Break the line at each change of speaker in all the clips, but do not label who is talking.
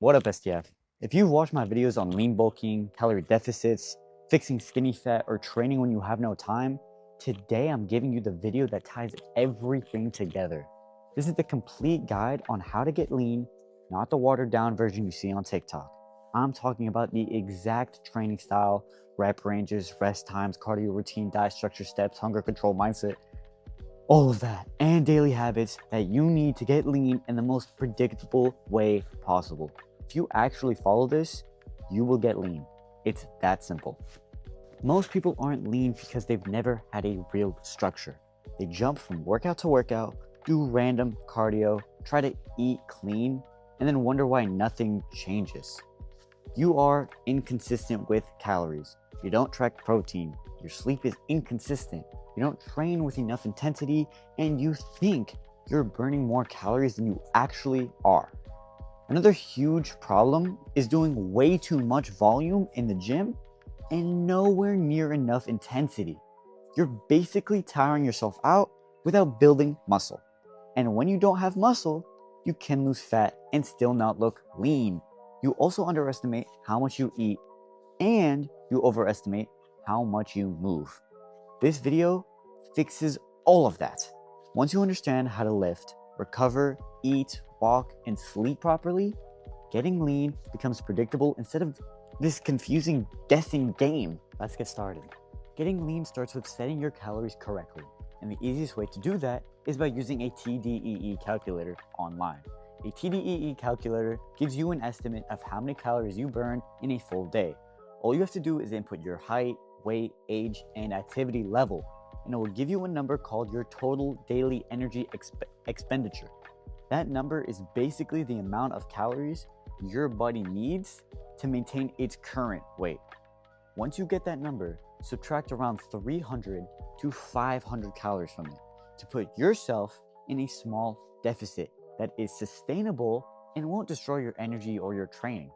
What up, STF? If you've watched my videos on lean bulking, calorie deficits, fixing skinny fat, or training when you have no time, today I'm giving you the video that ties everything together. This is the complete guide on how to get lean, not the watered down version you see on TikTok. I'm talking about the exact training style, rep ranges, rest times, cardio routine, diet structure, steps, hunger control, mindset, all of that, and daily habits that you need to get lean in the most predictable way possible. If you actually follow this, you will get lean. It's that simple. Most people aren't lean because they've never had a real structure. They jump from workout to workout, do random cardio, try to eat clean, and then wonder why nothing changes. You are inconsistent with calories. You don't track protein. Your sleep is inconsistent. You don't train with enough intensity, and you think you're burning more calories than you actually are. Another huge problem is doing way too much volume in the gym and nowhere near enough intensity. You're basically tiring yourself out without building muscle. And when you don't have muscle, you can lose fat and still not look lean. You also underestimate how much you eat, and you overestimate how much you move. This video fixes all of that. Once you understand how to lift, recover, eat, walk, and sleep properly, getting lean becomes predictable instead of this confusing guessing game. Let's get started. Getting lean starts with setting your calories correctly, and the easiest way to do that is by using a TDEE calculator online. A TDEE calculator gives you an estimate of how many calories you burn in a full day. All you have to do is input your height, weight, age, and activity level, and it will give you a number called your total daily energy expenditure. That number is basically the amount of calories your body needs to maintain its current weight. Once you get that number, subtract around 300 to 500 calories from it to put yourself in a small deficit that is sustainable and won't destroy your energy or your training.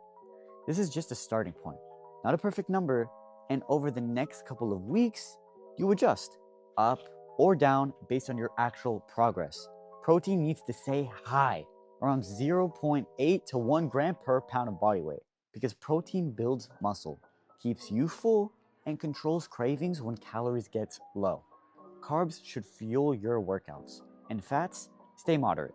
This is just a starting point, not a perfect number, and over the next couple of weeks, you adjust up or down based on your actual progress. Protein needs to stay high, around 0.8 to 1 gram per pound of body weight, because protein builds muscle, keeps you full, and controls cravings when calories get low. Carbs should fuel your workouts, and fats stay moderate.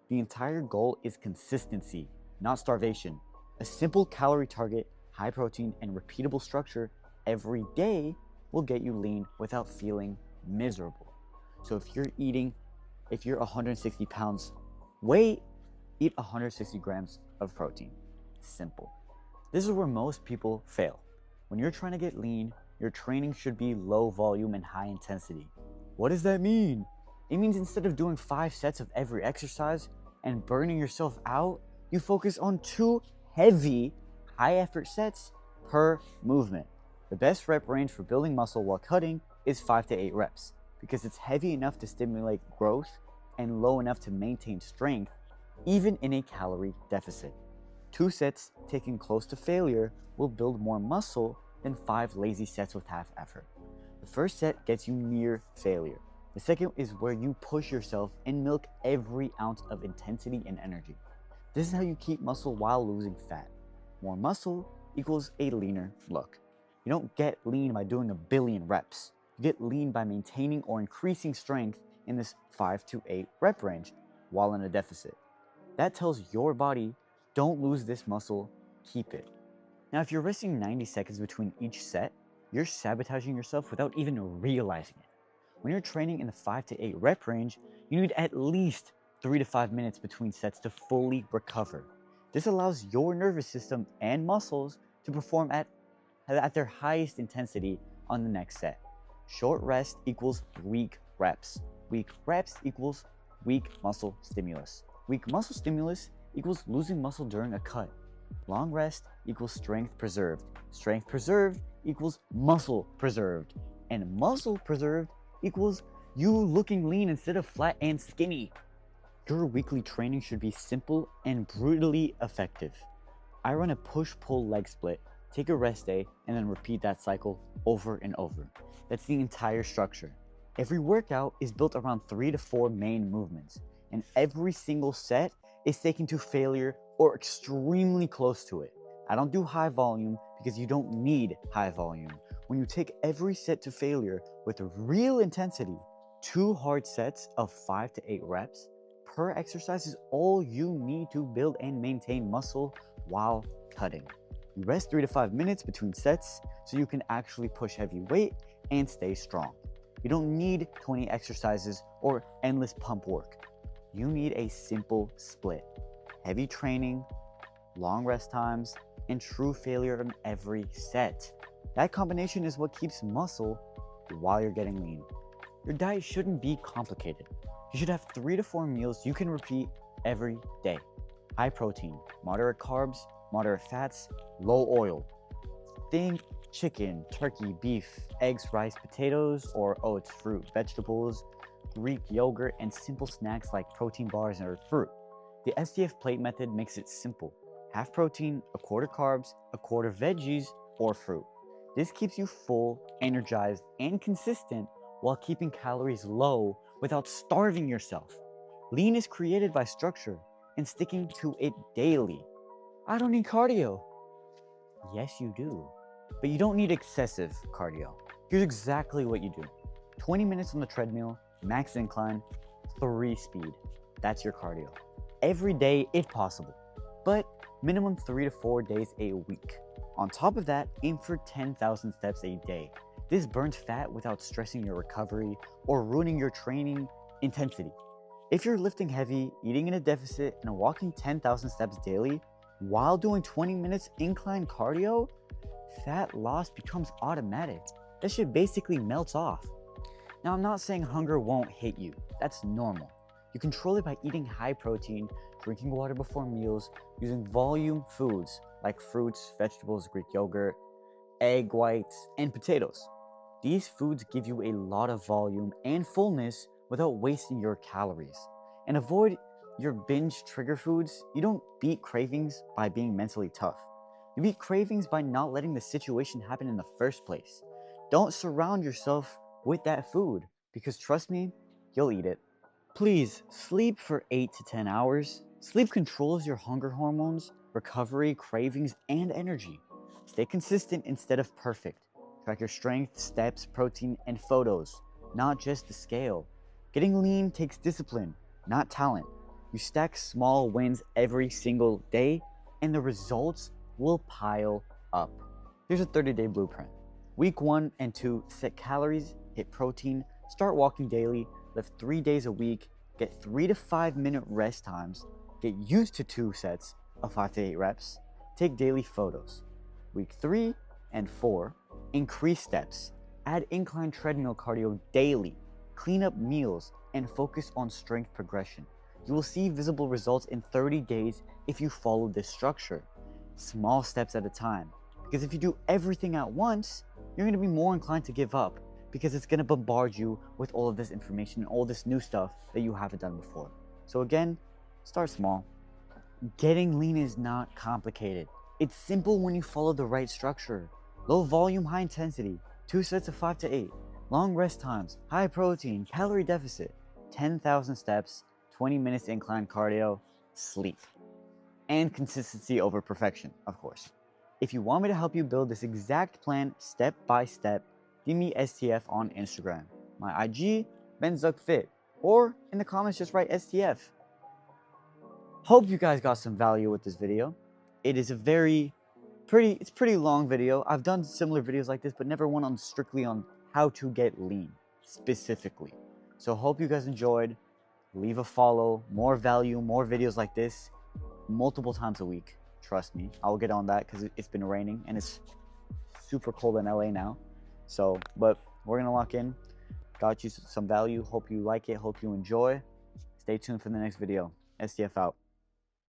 The entire goal is consistency, not starvation. A simple calorie target, high protein, and repeatable structure every day will get you lean without feeling miserable. So if you're 160 pounds weight, eat 160 grams of protein. Simple. This is where most people fail. When you're trying to get lean, your training should be low volume and high intensity. What does that mean? It means instead of doing 5 sets of every exercise and burning yourself out, you focus on 2 heavy, high effort sets per movement. The best rep range for building muscle while cutting is 5 to 8 reps because it's heavy enough to stimulate growth and low enough to maintain strength even in a calorie deficit. 2 sets taken close to failure will build more muscle than 5 lazy sets with half effort. The first set gets you near failure. The second is where you push yourself and milk every ounce of intensity and energy. This is how you keep muscle while losing fat. More muscle equals a leaner look. You don't get lean by doing a billion reps. You get lean by maintaining or increasing strength in this 5 to 8 rep range while in a deficit. That tells your body, don't lose this muscle, keep it. Now, if you're resting 90 seconds between each set, you're sabotaging yourself without even realizing it. When you're training in the 5 to 8 rep range, you need at least 3 to 5 minutes between sets to fully recover. This allows your nervous system and muscles to perform at their highest intensity on the next set. Short rest equals weak reps. Weak reps equals weak muscle stimulus. Weak muscle stimulus equals losing muscle during a cut. Long rest equals strength preserved. Strength preserved equals muscle preserved. And muscle preserved equals you looking lean instead of flat and skinny. Your weekly training should be simple and brutally effective. I run a push-pull leg split, take a rest day, and then repeat that cycle over and over. That's the entire structure. Every workout is built around 3 to 4 main movements, and every single set is taken to failure or extremely close to it. I don't do high volume because you don't need high volume. When you take every set to failure with real intensity, 2 hard sets of 5 to 8 reps per exercise is all you need to build and maintain muscle while cutting. You rest 3 to 5 minutes between sets so you can actually push heavy weight and stay strong. You don't need 20 exercises or endless pump work. You need a simple split: heavy training, long rest times, and true failure on every set. That combination is what keeps muscle while you're getting lean. Your diet shouldn't be complicated. You should have 3 to 4 meals you can repeat every day. High protein, moderate carbs, moderate fats, low oil. Think chicken, turkey, beef, eggs, rice, potatoes, or oats, fruit, vegetables, Greek yogurt, and simple snacks like protein bars or fruit. The SDF plate method makes it simple: half protein, a quarter carbs, a quarter veggies, or fruit. This keeps you full, energized, and consistent while keeping calories low without starving yourself. Lean is created by structure and sticking to it daily. I don't need cardio. Yes, you do. But you don't need excessive cardio. Here's exactly what you do: 20 minutes on the treadmill, max incline, 3 speed. That's your cardio. Every day if possible, but minimum 3 to 4 days a week. On top of that, aim for 10,000 steps a day. This burns fat without stressing your recovery or ruining your training intensity. If you're lifting heavy, eating in a deficit, and walking 10,000 steps daily while doing 20 minutes incline cardio, fat loss becomes automatic. That shit basically melts off. Now, I'm not saying hunger won't hit you. That's normal. You control it by eating high protein, drinking water before meals, using volume foods like fruits, vegetables, Greek yogurt, egg whites, and potatoes. These foods give you a lot of volume and fullness without wasting your calories. And avoid your binge trigger foods. You don't beat cravings by being mentally tough. You beat cravings by not letting the situation happen in the first place. Don't surround yourself with that food, because trust me, you'll eat it. Please sleep for 8 to 10 hours. Sleep controls your hunger hormones, recovery, cravings, and energy. Stay consistent instead of perfect. Track your strength, steps, protein, and photos, not just the scale. Getting lean takes discipline, not talent. You stack small wins every single day, and the results will pile up. Here's a 30-day blueprint. Week 1 and 2, set calories, hit protein, start walking daily, lift 3 days a week, get 3 to 5 minute rest times, get used to 2 sets of 5 to 8 reps, take daily photos. Week 3 and 4, increase steps, add incline treadmill cardio daily, clean up meals, and focus on strength progression. You will see visible results in 30 days if you follow this structure. Small steps at a time, because if you do everything at once, you're going to be more inclined to give up, because it's going to bombard you with all of this information and all this new stuff that you haven't done before. So again, start small. Getting lean is not complicated. It's simple when you follow the right structure. Low volume, high intensity, 2 sets of 5 to 8, long rest times, high protein, calorie deficit, 10,000 steps, 20 minutes incline cardio, sleep. And consistency over perfection, of course. If you want me to help you build this exact plan step by step, give me STF on Instagram. My IG, BenZuckFit, or in the comments just write STF. Hope you guys got some value with this video. It is a pretty long video. I've done similar videos like this, but never one on strictly on how to get lean specifically. So hope you guys enjoyed. Leave a follow, more value, more videos like this multiple times a week. Trust me, I'll get on that because it's been raining and it's super cold in LA now. So, but we're gonna lock in. Got you some value. Hope you like it. Hope you enjoy. Stay tuned for the next video. STF out.